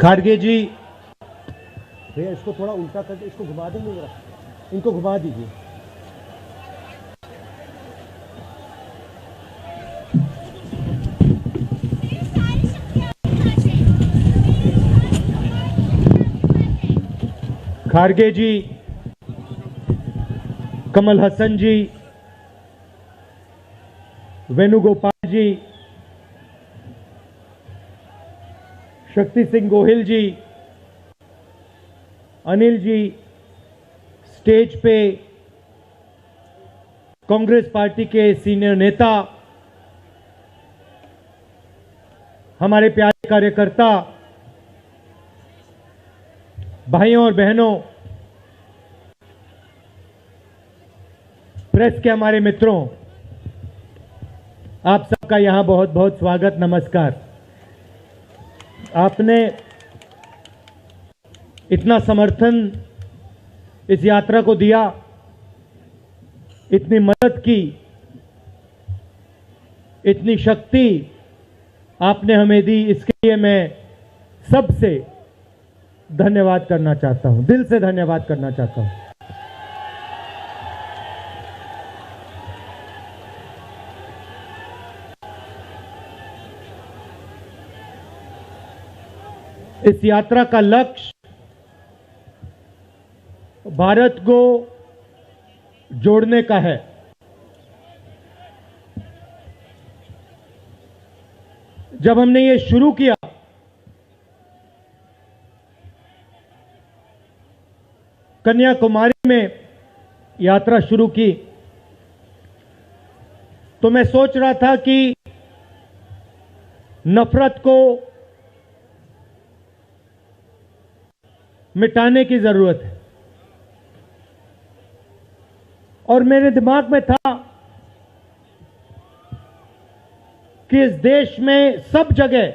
खारगे जी। भैया इसको थोड़ा उल्टा करके इसको घुमा देंगे जरा, इनको घुमा दीजिए। खारगे जी, कमल हसन जी, वेणुगोपाल जी, शक्ति सिंह गोहिल जी, अनिल जी, स्टेज पे कांग्रेस पार्टी के सीनियर नेता, हमारे प्यारे कार्यकर्ता, भाइयों और बहनों, प्रेस के हमारे मित्रों, आप सबका यहां बहुत बहुत स्वागत, नमस्कार। आपने इतना समर्थन इस यात्रा को दिया, इतनी मदद की, इतनी शक्ति आपने हमें दी, इसके लिए मैं सबसे धन्यवाद करना चाहता हूं, दिल से धन्यवाद करना चाहता हूं। इस यात्रा का लक्ष्य भारत को जोड़ने का है। जब हमने ये शुरू किया कन्याकुमारी में यात्रा शुरू की, तो मैं सोच रहा था कि नफरत को मिटाने की जरूरत है, और मेरे दिमाग में था कि इस देश में सब जगह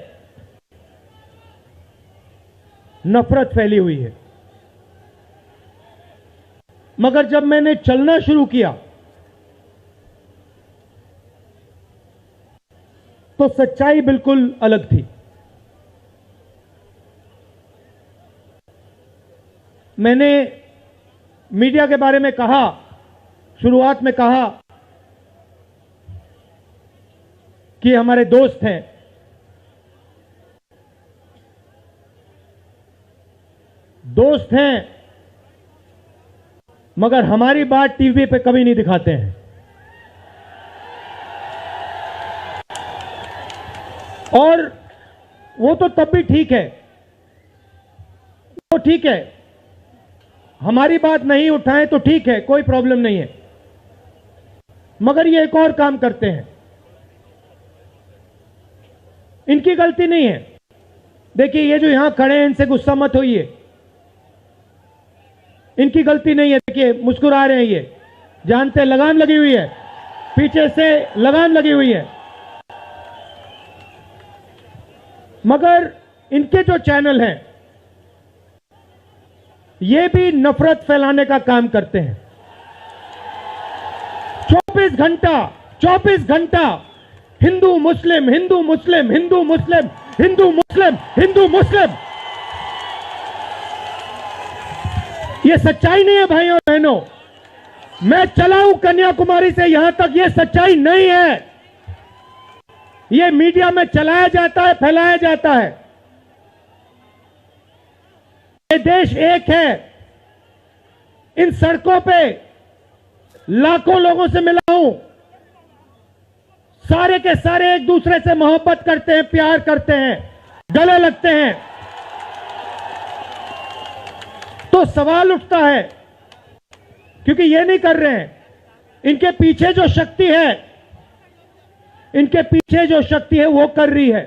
नफरत फैली हुई है, मगर जब मैंने चलना शुरू किया तो सच्चाई बिल्कुल अलग थी। मैंने मीडिया के बारे में कहा, शुरुआत में कहा कि हमारे दोस्त हैं, दोस्त हैं, मगर हमारी बात टीवी पे कभी नहीं दिखाते हैं। और वो तो तब भी ठीक है, वो ठीक है, हमारी बात नहीं उठाएं तो ठीक है, कोई प्रॉब्लम नहीं है, मगर ये एक और काम करते हैं, इनकी गलती नहीं है। देखिए, ये जो यहां खड़े हैं, इनसे गुस्सा मत होइए, इनकी गलती नहीं है। देखिए, मुस्कुरा रहे हैं, ये जानते हैं लगाम लगी हुई है, पीछे से लगाम लगी हुई है, मगर इनके जो चैनल हैं ये भी नफरत फैलाने का काम करते हैं। 24 घंटा हिंदू मुस्लिम, हिंदू मुस्लिम, हिंदू मुस्लिम, हिंदू मुस्लिम, हिंदू मुस्लिम। ये सच्चाई नहीं है भाइयों और बहनों। मैं चला हूं कन्याकुमारी से यहां तक, ये सच्चाई नहीं है। ये मीडिया में चलाया जाता है, फैलाया जाता है। ये देश एक है। इन सड़कों पे लाखों लोगों से मिला हूं, सारे के सारे एक दूसरे से मोहब्बत करते हैं, प्यार करते हैं, गले लगते हैं। तो सवाल उठता है, क्योंकि ये नहीं कर रहे हैं, इनके पीछे जो शक्ति है, इनके पीछे जो शक्ति है वो कर रही है।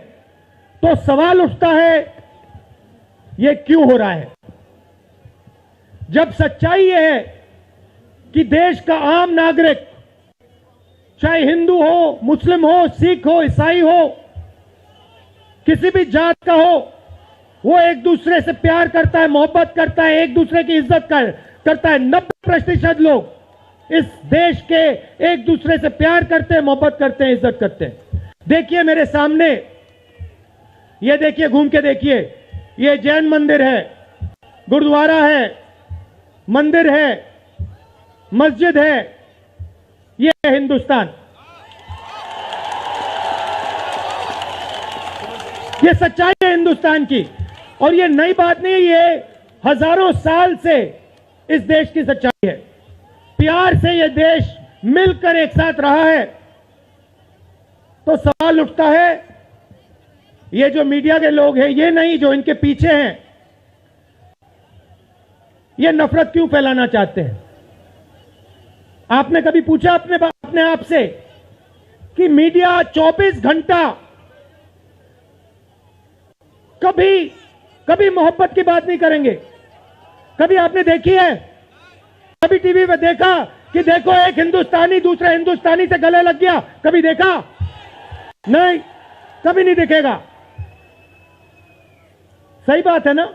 तो सवाल उठता है, ये क्यों हो रहा है? जब सच्चाई यह है कि देश का आम नागरिक, चाहे हिंदू हो, मुस्लिम हो, सिख हो, ईसाई हो, किसी भी जात का हो, वो एक दूसरे से प्यार करता है, मोहब्बत करता है, एक दूसरे की इज्जत करता है। 90% लोग इस देश के एक दूसरे से प्यार करते हैं, मोहब्बत करते हैं, इज्जत करते हैं। देखिए मेरे सामने, ये देखिए, घूम के देखिए, ये जैन मंदिर है, गुरुद्वारा है, मंदिर है, मस्जिद है, ये है हिंदुस्तान। ये सच्चाई है हिंदुस्तान की, और ये नई बात नहीं, ये हजारों साल से इस देश की सच्चाई है। प्यार से ये देश मिलकर एक साथ रहा है। तो सवाल उठता है, ये जो मीडिया के लोग हैं, ये नहीं जो इनके पीछे हैं, ये नफरत क्यों फैलाना चाहते हैं? आपने कभी पूछा अपने आप से कि मीडिया 24 घंटा कभी मोहब्बत की बात नहीं करेंगे? कभी आपने देखी है? कभी टीवी पे देखा कि देखो एक हिंदुस्तानी दूसरे हिंदुस्तानी से गले लग गया? कभी देखा? नहीं, कभी नहीं दिखेगा। सही बात है ना?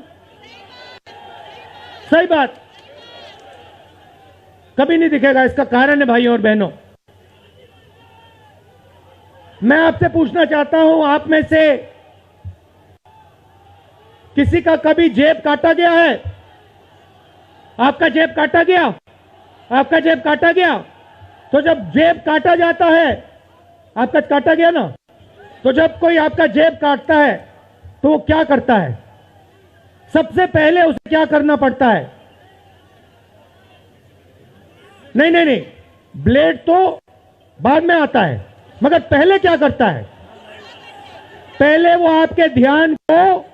सही बात, कभी नहीं दिखेगा। इसका कारण है भाइयों और बहनों, मैं आपसे पूछना चाहता हूं, आप में से किसी का कभी जेब काटा गया है? आपका जेब काटा गया? आपका जेब काटा गया? तो जब जेब काटा जाता है, आपका काटा गया ना, तो जब कोई आपका जेब काटता है तो वो क्या करता है? सबसे पहले उसे क्या करना पड़ता है? नहीं, ब्लेड तो बाद में आता है, मगर पहले क्या करता है? पहले वो आपके ध्यान को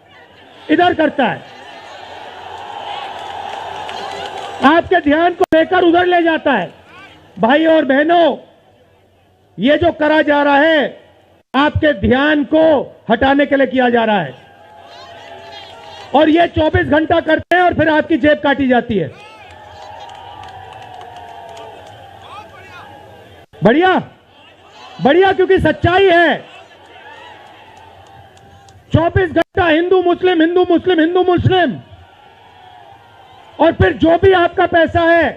इधर करता है, आपके ध्यान को लेकर उधर ले जाता है। भाइयों और बहनों, ये जो करा जा रहा है, आपके ध्यान को हटाने के लिए किया जा रहा है, और ये 24 घंटा करते हैं और फिर आपकी जेब काटी जाती है। बढ़िया, बढ़िया, क्योंकि सच्चाई है। 24 घंटा हिंदू मुस्लिम, हिंदू मुस्लिम, हिंदू मुस्लिम, और फिर जो भी आपका पैसा है,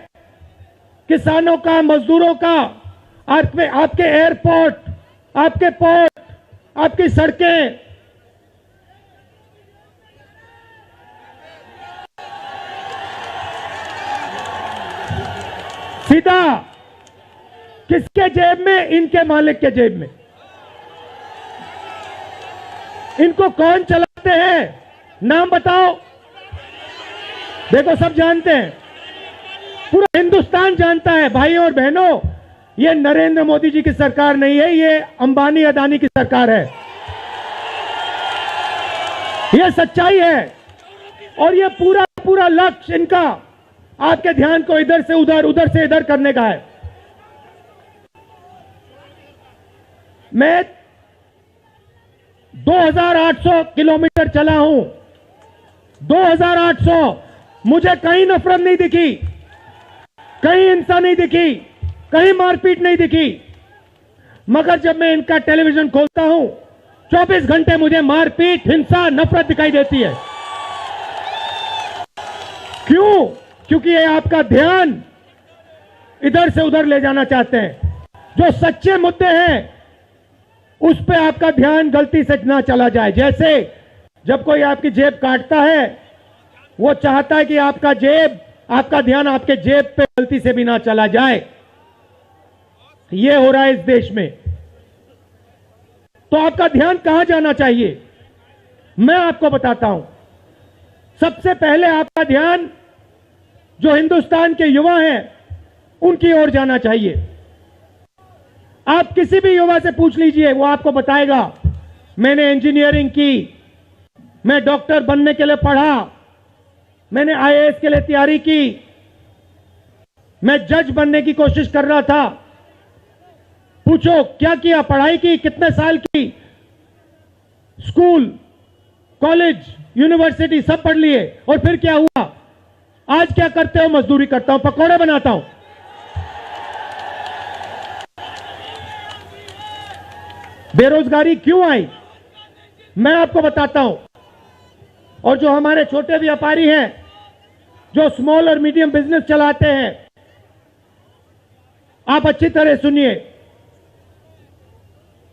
किसानों का, मजदूरों का, आपके एयरपोर्ट, आपके पोर्ट, आपकी सड़कें, सीधा किसके जेब में? इनके मालिक के जेब में। इनको कौन चलाते हैं? नाम बताओ। देखो, सब जानते हैं, पूरा हिंदुस्तान जानता है। भाइयों और बहनों, ये नरेंद्र मोदी जी की सरकार नहीं है, ये अंबानी अदानी की सरकार है। ये सच्चाई है, और ये पूरा लक्ष्य इनका आपके ध्यान को इधर से उधर, उधर से इधर करने का है। मैं 2800 किलोमीटर चला हूं, 2800, मुझे कहीं नफरत नहीं दिखी, कहीं हिंसा नहीं दिखी, कहीं मारपीट नहीं दिखी। मगर जब मैं इनका टेलीविजन खोलता हूं, 24 घंटे मुझे मारपीट, हिंसा, नफरत दिखाई देती है। क्यों? क्योंकि ये आपका ध्यान इधर से उधर ले जाना चाहते हैं। जो सच्चे मुद्दे हैं उस पे आपका ध्यान गलती से ना चला जाए। जैसे जब कोई आपकी जेब काटता है, वो चाहता है कि आपका ध्यान आपके जेब पे गलती से भी ना चला जाए। ये हो रहा है इस देश में। तो आपका ध्यान कहां जाना चाहिए? मैं आपको बताता हूं। सबसे पहले आपका ध्यान जो हिंदुस्तान के युवा हैं उनकी ओर जाना चाहिए। आप किसी भी युवा से पूछ लीजिए, वो आपको बताएगा, मैंने इंजीनियरिंग की, मैं डॉक्टर बनने के लिए पढ़ा, मैंने आईएएस के लिए तैयारी की, मैं जज बनने की कोशिश कर रहा था। पूछो क्या किया? पढ़ाई की, कितने साल की? स्कूल, कॉलेज, यूनिवर्सिटी सब पढ़ लिए, और फिर क्या हुआ? आज क्या करते हो? मजदूरी करता हूं, पकौड़े बनाता हूं। बेरोजगारी क्यों आई? मैं आपको बताता हूं। और जो हमारे छोटे व्यापारी हैं, जो स्मॉल और मीडियम बिजनेस चलाते हैं, आप अच्छी तरह सुनिए,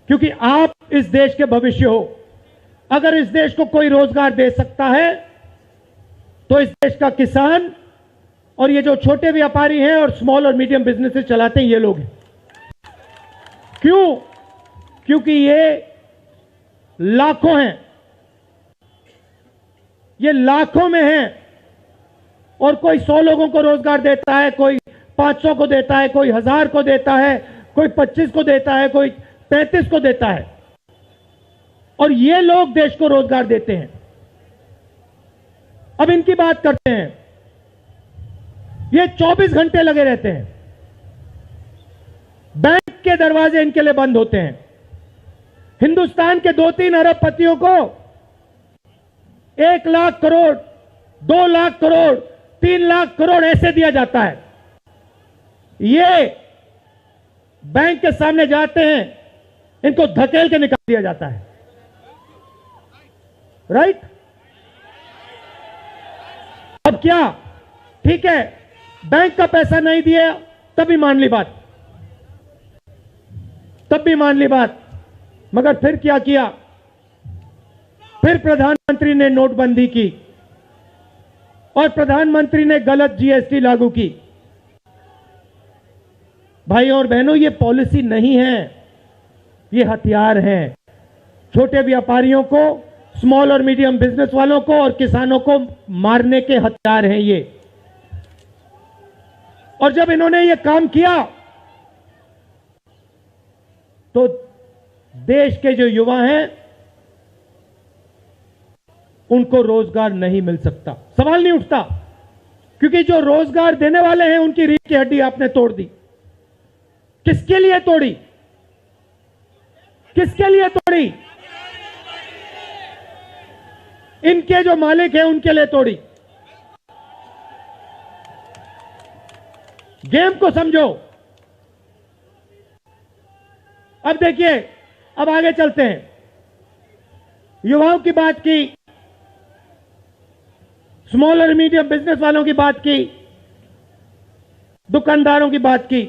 क्योंकि आप इस देश के भविष्य हो। अगर इस देश को कोई रोजगार दे सकता है तो इस देश का किसान और ये जो छोटे व्यापारी हैं और स्मॉल और मीडियम बिजनेसेस चलाते हैं ये लोग हैं। क्यों? क्योंकि ये लाखों हैं, ये लाखों में हैं और कोई 100 लोगों को रोजगार देता है, कोई 500 को देता है, कोई 1000 को देता है, कोई 25 को देता है, कोई 35 को देता है और ये लोग देश को रोजगार देते हैं। अब इनकी बात करते हैं। ये 24 घंटे लगे रहते हैं, बैंक के दरवाजे इनके लिए बंद होते हैं। हिंदुस्तान के 2-3 अरबपतियों को 1 लाख करोड़, 2 लाख करोड़, 3 लाख करोड़ ऐसे दिया जाता है। ये बैंक के सामने जाते हैं, इनको धकेल के निकाल दिया जाता है। राइट? अब क्या? ठीक है, बैंक का पैसा नहीं दिया तभी मान ली बात, तब भी मान ली बात। मगर फिर क्या किया? फिर प्रधानमंत्री ने नोटबंदी की और प्रधानमंत्री ने गलत जीएसटी लागू की। भाइयों और बहनों, ये पॉलिसी नहीं है, ये हथियार है। छोटे व्यापारियों को, स्मॉल और मीडियम बिजनेस वालों को और किसानों को मारने के हथियार हैं ये। और जब इन्होंने ये काम किया तो देश के जो युवा हैं उनको रोजगार नहीं मिल सकता, सवाल नहीं उठता। क्योंकि जो रोजगार देने वाले हैं उनकी रीढ़ की हड्डी आपने तोड़ दी। किसके लिए तोड़ी? किसके लिए तोड़ी? इनके जो मालिक हैं उनके लिए तोड़ी। गेम को समझो। अब देखिए, अब आगे चलते हैं। युवाओं की बात की, स्मॉल और मीडियम बिजनेस वालों की बात की, दुकानदारों की बात की।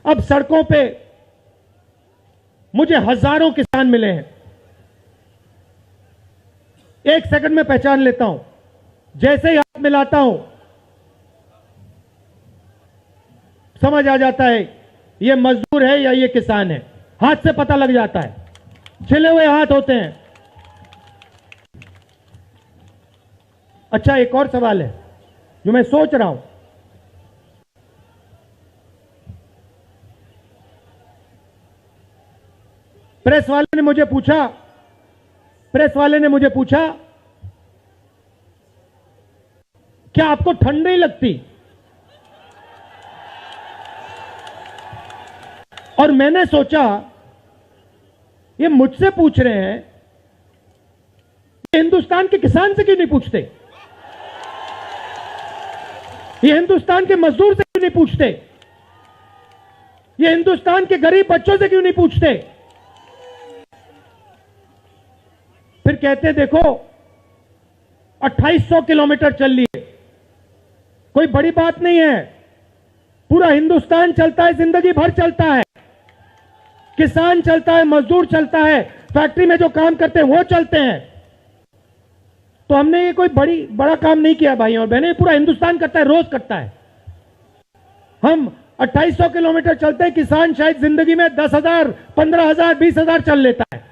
अब सड़कों पे मुझे हजारों किसान मिले हैं। 1 सेकंड में पहचान लेता हूं, जैसे ही हाथ मिलाता हूं समझ आ जाता है ये मजदूर है या ये किसान है। हाथ से पता लग जाता है, छिले हुए हाथ होते हैं। अच्छा, एक और सवाल है जो मैं सोच रहा हूं। प्रेस वाले ने मुझे पूछा क्या आपको ठंड नहीं लगती? और मैंने सोचा ये मुझसे पूछ रहे हैं, ये हिंदुस्तान के किसान से क्यों नहीं पूछते? ये हिंदुस्तान के मजदूर से क्यों नहीं पूछते? ये हिंदुस्तान के गरीब बच्चों से क्यों नहीं पूछते? फिर कहते देखो 2800 किलोमीटर चल लिए, कोई बड़ी बात नहीं है। पूरा हिंदुस्तान चलता है, जिंदगी भर चलता है। किसान चलता है, मजदूर चलता है, फैक्ट्री में जो काम करते हैं वो चलते हैं। तो हमने ये कोई बड़ा काम नहीं किया भाइयों और बहनें, पूरा हिंदुस्तान करता है, रोज करता है। हम 2800 किलोमीटर चलते हैं, किसान शायद जिंदगी में 10,000, 15,000, 20,000 चल लेता है।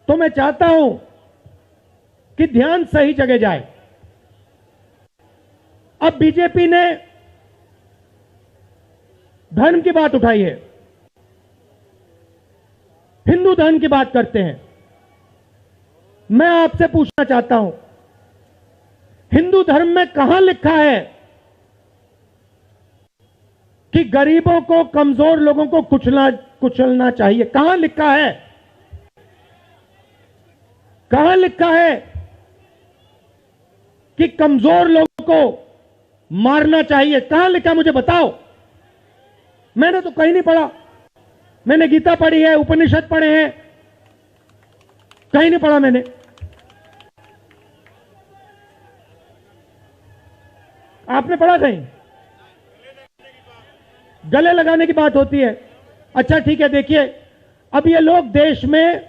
तो मैं चाहता हूं कि ध्यान सही जगह जाए। अब बीजेपी ने धर्म की बात उठाई है, हिंदू धर्म की बात करते हैं। मैं आपसे पूछना चाहता हूं, हिंदू धर्म में कहां लिखा है कि गरीबों को, कमजोर लोगों को कुचलना चाहिए? कहां लिखा है? कहां लिखा है कि कमजोर लोगों को मारना चाहिए? कहां लिखा, मुझे बताओ। मैंने तो कहीं नहीं पढ़ा। मैंने गीता पढ़ी है, उपनिषद पढ़े हैं, कहीं नहीं पढ़ा मैंने। आपने पढ़ा कहीं? गले लगाने की बात होती है। अच्छा ठीक है, देखिए अब ये लोग देश में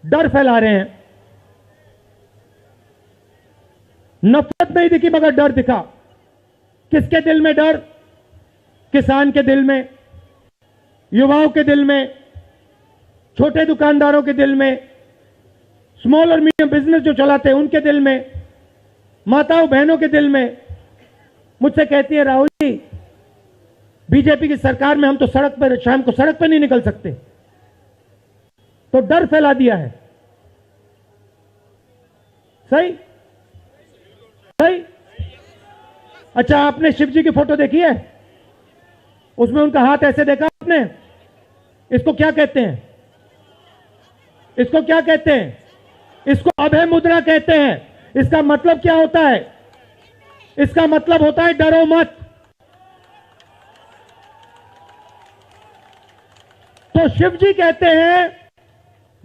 डर फैला रहे हैं। नफरत नहीं दिखी मगर डर दिखा। किसके दिल में डर? किसान के दिल में, युवाओं के दिल में, छोटे दुकानदारों के दिल में, स्मॉल और मीडियम बिजनेस जो चलाते हैं उनके दिल में, माताओं बहनों के दिल में। मुझसे कहती है, राहुल जी बीजेपी की सरकार में हम तो सड़क पर, शाम को सड़क पर नहीं निकल सकते। तो डर फैला दिया है। सही सही। अच्छा, आपने शिव जी की फोटो देखी है? उसमें उनका हाथ ऐसे देखा आपने? इसको क्या कहते हैं? इसको क्या कहते हैं? इसको अभय मुद्रा कहते हैं। इसका मतलब क्या होता है? इसका मतलब होता है डरो मत। तो शिव जी कहते हैं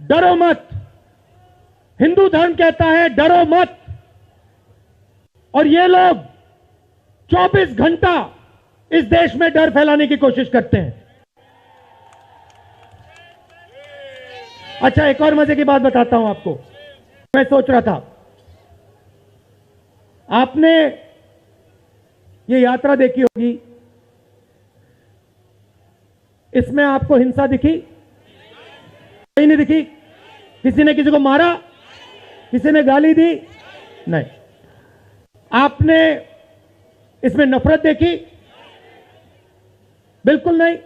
डरो मत, हिंदू धर्म कहता है डरो मत, और ये लोग 24 घंटा इस देश में डर फैलाने की कोशिश करते हैं। अच्छा, एक और मजे की बात बताता हूं आपको। मैं सोच रहा था, आपने ये यात्रा देखी होगी, इसमें आपको हिंसा दिखी? कहीं नहीं दिखी? किसी ने किसी को मारा? किसी ने गाली दी? नहीं। आपने इसमें नफरत देखी? बिल्कुल नहीं।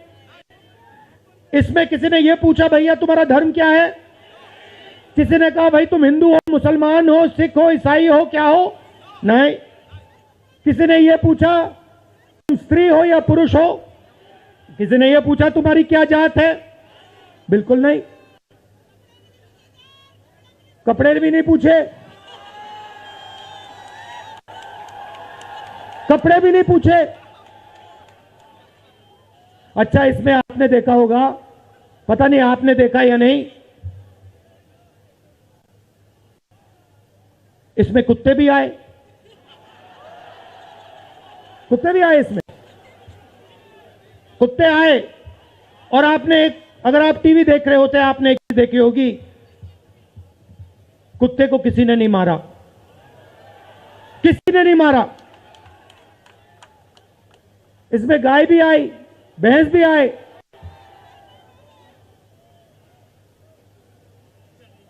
इसमें किसी ने यह पूछा भैया तुम्हारा धर्म क्या है? किसी ने कहा भाई तुम हिंदू हो, मुसलमान हो, सिख हो, ईसाई हो, क्या हो? नहीं। किसी ने यह पूछा तुम स्त्री हो या पुरुष हो? किसी ने यह पूछा तुम्हारी क्या जात है? बिल्कुल नहीं। कपड़े भी नहीं पूछे, कपड़े भी नहीं पूछे। अच्छा, इसमें आपने देखा होगा, पता नहीं आपने देखा या नहीं, इसमें कुत्ते भी आए। कुत्ते भी आए इसमें, कुत्ते आए। और आपने, अगर आप टीवी देख रहे होते, आपने एक चीज देखी होगी, कुत्ते को किसी ने नहीं मारा, किसी ने नहीं मारा। इसमें गाय भी आई, भैंस भी आए,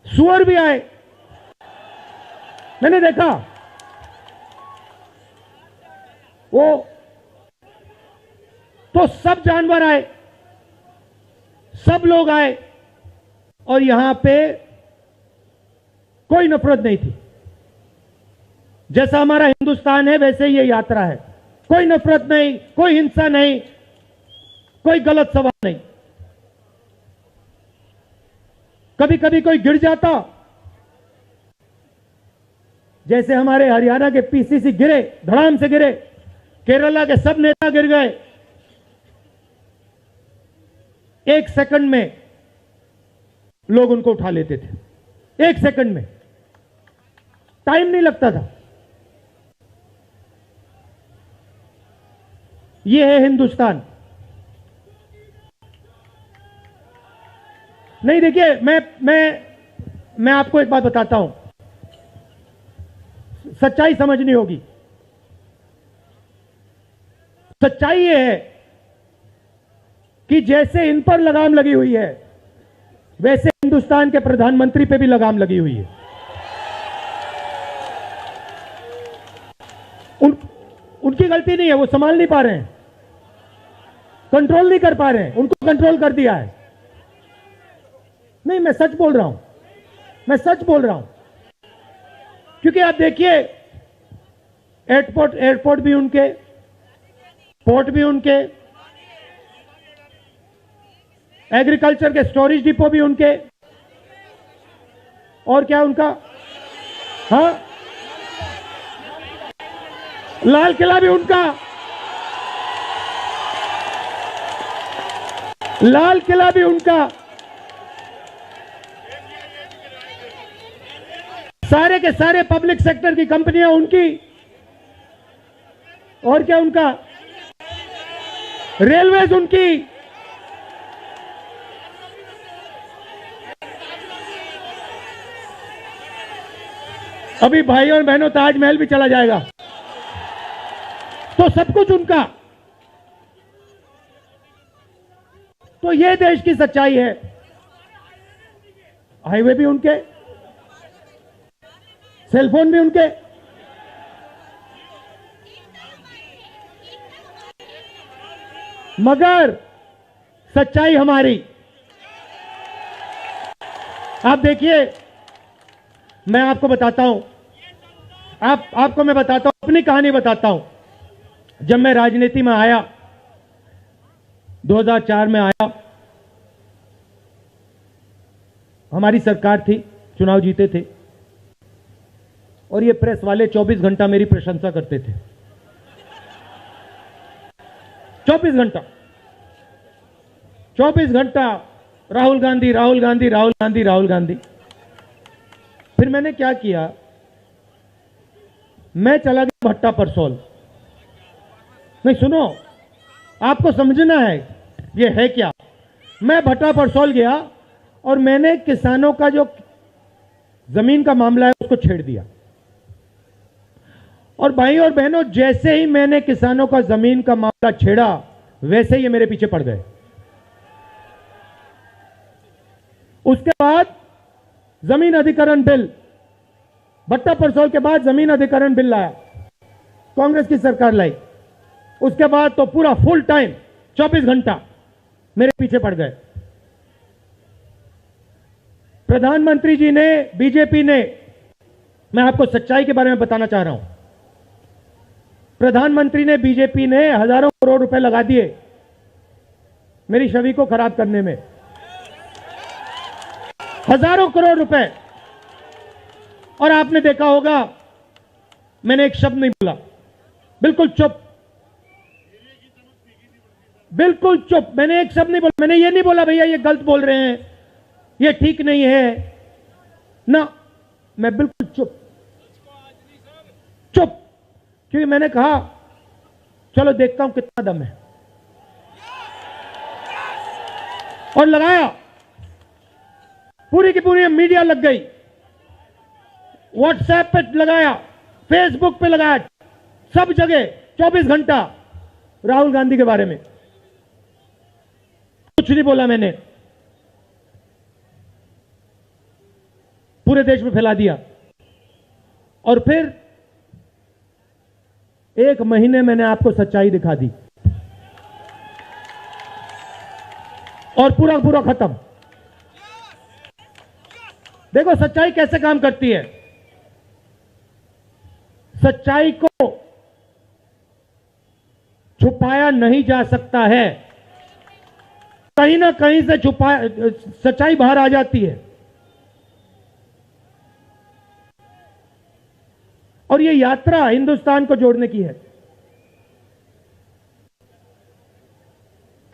सुअर भी आए, मैंने देखा। वो तो सब जानवर आए, सब लोग आए, और यहां पे कोई नफरत नहीं थी। जैसा हमारा हिंदुस्तान है वैसे ही ये यात्रा है। कोई नफरत नहीं, कोई हिंसा नहीं, कोई गलत सवाल नहीं। कभी कभी कोई गिर जाता, जैसे हमारे हरियाणा के पीसीसी गिरे, धड़ाम से गिरे, केरला के सब नेता गिर गए, 1 सेकंड में लोग उनको उठा लेते थे। 1 सेकंड में, टाइम नहीं लगता था। यह है हिंदुस्तान। नहीं, देखिए मैं आपको एक बात बताता हूं, सच्चाई समझनी होगी। सच्चाई यह है कि जैसे इन पर लगाम लगी हुई है, वैसे हिंदुस्तान के प्रधानमंत्री पे भी लगाम लगी हुई है। उनकी गलती नहीं है, वो संभाल नहीं पा रहे हैं, कंट्रोल नहीं कर पा रहे हैं, उनको कंट्रोल कर दिया है। नहीं, मैं सच बोल रहा हूं, मैं सच बोल रहा हूं। क्योंकि आप देखिए, एयरपोर्ट भी उनके, पोर्ट भी उनके, एग्रीकल्चर के स्टोरेज डिपो भी उनके, और क्या उनका, हाँ, लाल किला भी उनका, लाल किला भी उनका, सारे के सारे पब्लिक सेक्टर की कंपनियां उनकी, और क्या उनका, रेलवेज उनकी, अभी भाई और बहनों ताजमहल भी चला जाएगा, तो सब कुछ उनका। तो ये देश की सच्चाई है। हाईवे भी उनके, सेलफोन भी उनके, मगर सच्चाई हमारी। आप देखिए, मैं आपको बताता हूं, आपको मैं बताता हूं, अपनी कहानी बताता हूं। जब मैं राजनीति में आया, 2004 में आया, हमारी सरकार थी, चुनाव जीते थे, और ये प्रेस वाले 24 घंटा मेरी प्रशंसा करते थे। 24 घंटा, 24 घंटा राहुल गांधी, राहुल गांधी, राहुल गांधी, राहुल गांधी। फिर मैंने क्या किया, मैं चला गया भट्टा परसोल। नहीं सुनो, आपको समझना है ये है क्या। मैं भट्टा परसोल गया और मैंने किसानों का जो जमीन का मामला है उसको छेड़ दिया। और भाई और बहनों, जैसे ही मैंने किसानों का जमीन का मामला छेड़ा, वैसे ही ये मेरे पीछे पड़ गए। उसके बाद जमीन अधिकरण बिल, भट्टा परसोल के बाद जमीन अधिकरण बिल लाया, कांग्रेस की सरकार लाई। उसके बाद तो पूरा फुल टाइम 24 घंटा मेरे पीछे पड़ गए। प्रधानमंत्री जी ने, बीजेपी ने, मैं आपको सच्चाई के बारे में बताना चाह रहा हूं, प्रधानमंत्री ने, बीजेपी ने हजारों करोड़ रुपए लगा दिए मेरी छवि को खराब करने में। हजारों करोड़ रुपए। और आपने देखा होगा, मैंने एक शब्द नहीं बोला, बिल्कुल चुप, बिल्कुल चुप। मैंने एक शब्द नहीं बोला। मैंने ये नहीं बोला भैया ये गलत बोल रहे हैं, ये ठीक नहीं है ना, मैं बिल्कुल चुप, चुप। क्योंकि मैंने कहा चलो देखता हूं कितना दम है, और लगाया। पूरी की पूरी मीडिया लग गई, व्हाट्सएप पे लगाया, फेसबुक पे लगाया, सब जगह 24 घंटा राहुल गांधी के बारे में। कुछ नहीं बोला मैंने, पूरे देश में फैला दिया। और फिर 1 महीने मैंने आपको सच्चाई दिखा दी, और पूरा पूरा खत्म। देखो सच्चाई कैसे काम करती है। सच्चाई को छुपाया नहीं जा सकता है, कहीं ना कहीं से सच्चाई बाहर आ जाती है। और ये यात्रा हिंदुस्तान को जोड़ने की है।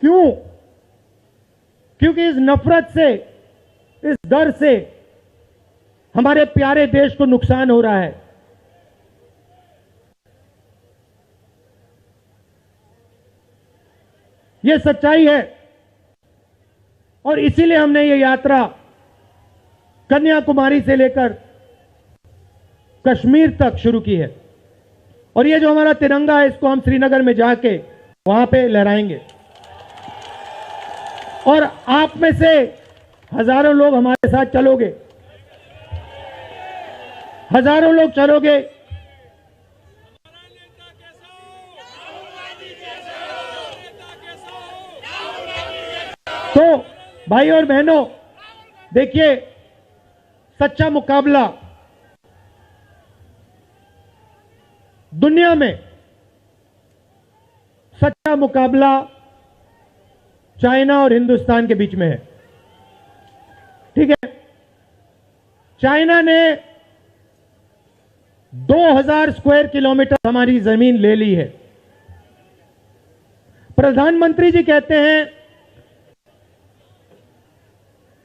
क्यों? क्योंकि इस नफरत से, इस डर से हमारे प्यारे देश को नुकसान हो रहा है। यह सच्चाई है, और इसीलिए हमने ये यात्रा कन्याकुमारी से लेकर कश्मीर तक शुरू की है। और ये जो हमारा तिरंगा है, इसको हम श्रीनगर में जाके वहां पे लहराएंगे। और आप में से हजारों लोग हमारे साथ चलोगे, हजारों लोग चलोगे। तो भाई और बहनों, देखिए, सच्चा मुकाबला दुनिया में, सच्चा मुकाबला चाइना और हिंदुस्तान के बीच में है। ठीक है, चाइना ने 2000 स्क्वायर किलोमीटर हमारी जमीन ले ली है। प्रधानमंत्री जी कहते हैं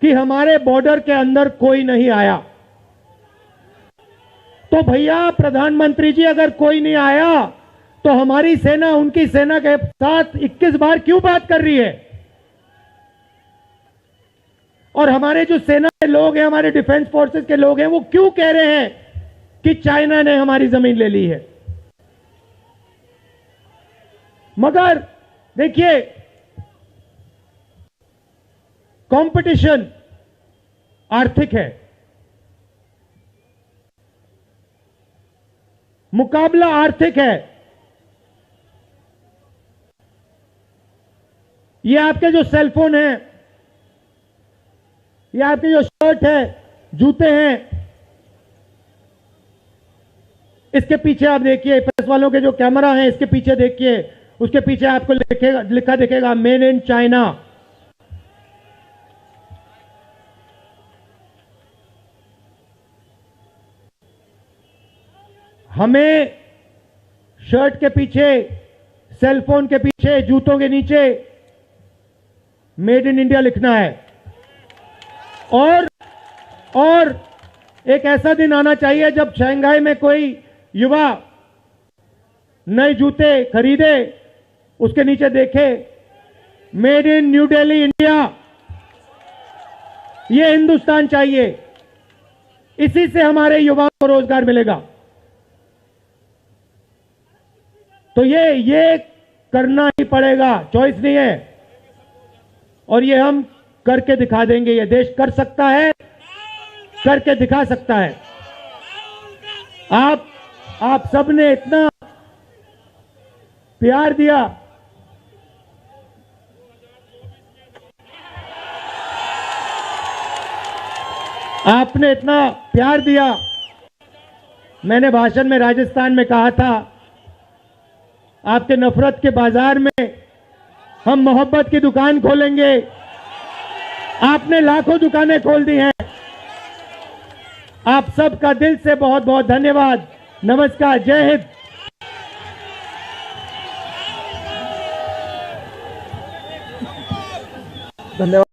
कि हमारे बॉर्डर के अंदर कोई नहीं आया। तो भैया प्रधानमंत्री जी, अगर कोई नहीं आया तो हमारी सेना उनकी सेना के साथ 21 बार क्यों बात कर रही है? और हमारे जो सेना के लोग हैं, हमारे डिफेंस फोर्सेस के लोग हैं, वो क्यों कह रहे हैं कि चाइना ने हमारी जमीन ले ली है? मगर देखिए, कंपटीशन आर्थिक है, मुकाबला आर्थिक है। ये आपके जो सेलफोन है, ये आपकी जो शर्ट है, जूते हैं, इसके पीछे आप देखिए, प्रेस वालों के जो कैमरा है इसके पीछे देखिए, उसके पीछे आपको लिखा दिखेगा मेड इन चाइना। हमें शर्ट के पीछे, सेलफोन के पीछे, जूतों के नीचे मेड इन इंडिया लिखना है। और एक ऐसा दिन आना चाहिए जब शंघाई में कोई युवा नए जूते खरीदे, उसके नीचे देखे made in new Delhi India. ये हिंदुस्तान चाहिए, इसी से हमारे युवाओं को रोजगार मिलेगा। तो ये करना ही पड़ेगा, चॉइस नहीं है। और ये हम करके दिखा देंगे। ये देश कर सकता है, करके दिखा सकता है। आप सबने इतना प्यार दिया, आपने इतना प्यार दिया। मैंने भाषण में राजस्थान में कहा था, आपके नफरत के बाजार में हम मोहब्बत की दुकान खोलेंगे। आपने लाखों दुकानें खोल दी हैं। आप सबका दिल से बहुत बहुत धन्यवाद। नमस्कार, जय हिंद। धन्यवाद।